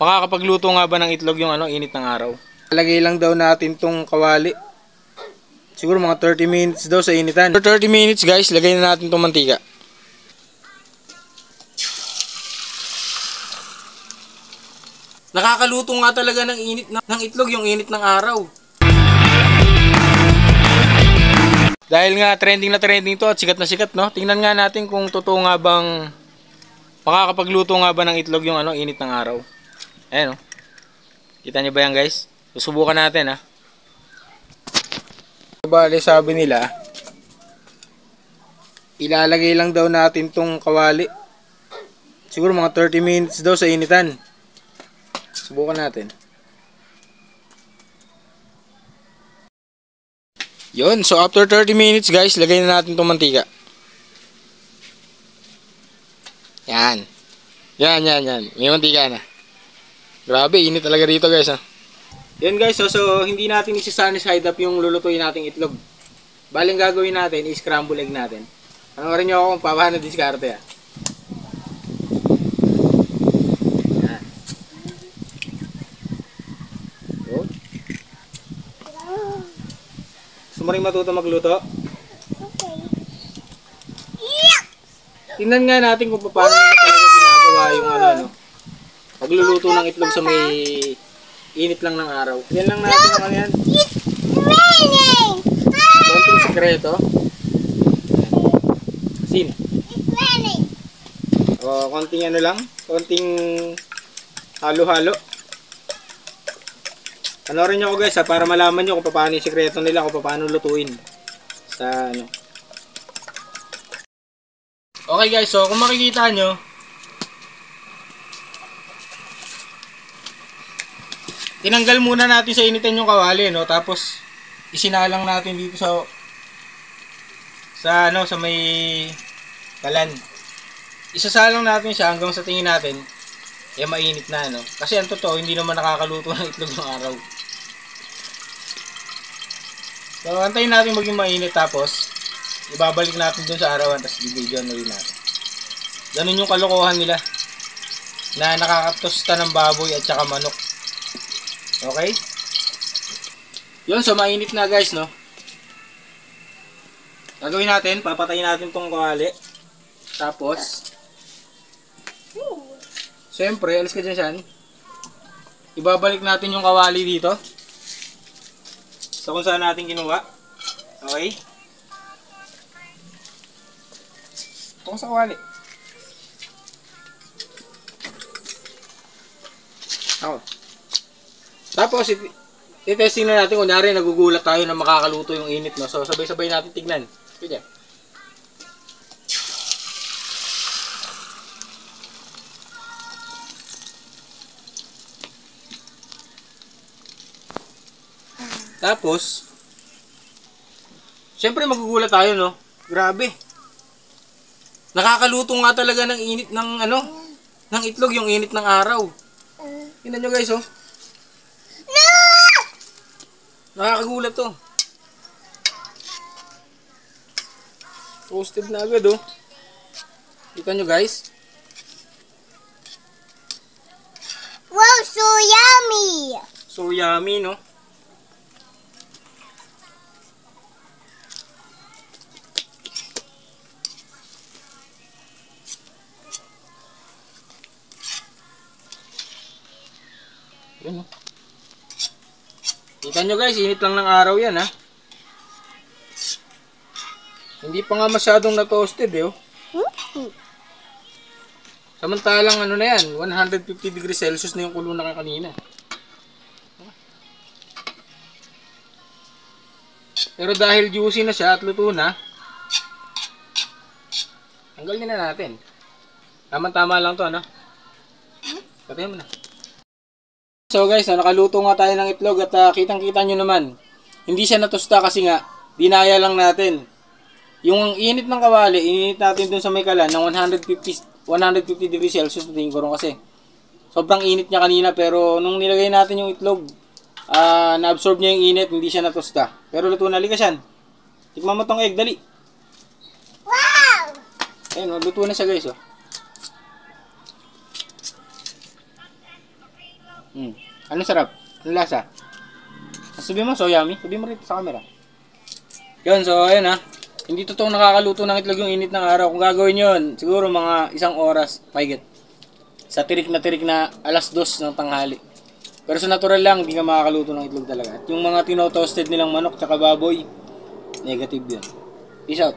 Makakapagluto nga ba ng itlog yung init ng araw? Lagay lang daw natin tong kawali. Siguro mga 30 minutes daw sa initan. For 30 minutes guys, lagay na natin tong mantika. Nakakaluto nga talaga ng init ng itlog yung init ng araw. Dahil nga trending na trending to at sikat na sikat, no? Tingnan nga natin kung totoo nga bang makakapagluto nga ba ng itlog yung init ng araw. Ayan, no? Kita niyo ba yan guys? Susubukan natin, ha. Bale, sabi nila, ilalagay lang daw natin tong kawali. Siguro mga 30 minutes daw sa initan. Subukan natin. Yun, so after 30 minutes guys, lagay na natin tong mantika. Yan. Yan. May mantika na. Grabe, init talaga dito guys, ha. Yan guys, so hindi natin isi-sunny side up yung lulutuin nating itlog. Baling gagawin natin, i-scramble egg natin. Panoorin nyo ako kung paano diskarte, ha. Yan. So, gusto mo rin matuto magluto? Okay. Tingnan nga natin kung paano talaga ginagawa yung pagluluto ng itlog sa may init lang ng araw. Yan lang natin ang yan. Raining! Konting sekreto. Asin. It's raining! O, konting konting halo-halo. Panoorin nyo ako guys, ha, para malaman nyo kung paano yung sekreto nila, kung paano lutuin. Sa Okay guys, so kung makikita nyo, tinanggal muna natin sa initan yung kawali, no? Tapos isinalang natin dito sa may kalan. Isasalang natin siya hanggang sa tingin natin mainit na, no? Kasi ang totoo, hindi naman nakakaluto ng itlog ng araw. So antayin natin maging mainit, tapos ibabalik natin dun sa arawan, tapos bibidyoan na rin natin. Ganun yung kalokohan nila na nakakatosta ng baboy at saka manok. Okay? Yun, so mainit na guys, no? Gagawin natin, papatayin natin tong kawali. Tapos siyempre, alis ka dyan. Ibabalik natin yung kawali dito sa kung saan natin ginawa. Okay? Ito sa kawali. Ako. Tapos, i-testing na natin. Kunyari, nagugulat tayo na makakaluto yung init, no? So, sabay-sabay natin tignan. Kaya. Tapos, syempre magugulat tayo, no? Grabe. Nakakaluto nga talaga ng init ng itlog yung init ng araw. Tingnan nyo guys, oh. No! Nakakagulat to. Toasted na agad, oh. Kita nyo guys. Wow, so yummy! So yummy, no? Yan, oh. Kita nyo guys, init lang ng araw yan, ha. Hindi pa nga masyadong na-toasted, eh, oh. Samantalang na yan, 150 degrees Celsius na yung kulo na kanina. Pero dahil juicy na siya at luto na, tanggalin na natin. Tama-tama lang to, ano? Patayin mo na. So guys, nakaluto nga tayo ng itlog at kitang-kita nyo naman, hindi siya natusta kasi nga, dinaya lang natin. Yung init ng kawali, ininit natin dun sa may kalan ng 150 degrees Celsius na tingin ko rin kasi. Sobrang init niya kanina, pero nung nilagay natin yung itlog, na-absorb niya yung init, hindi siya natusta. Pero luto na, likas yan. Tikman mo tong egg, dali. Wow! Ayun, luto na siya guys, oh. Ano sarap? Ano lasa? Sabi mo, so yummy. Sabi mo rito sa camera. Yun, so ayun ha. Hindi totoong nakakaluto ng itlog yung init ng araw. Kung gagawin yun, siguro mga 1 oras, mahigit. Sa tirik na 2:00 ng tanghali. Pero sa natural lang, hindi ka makakaluto ng itlog talaga. At yung mga tino-toasted nilang manok tsaka baboy, negative yun. Peace out.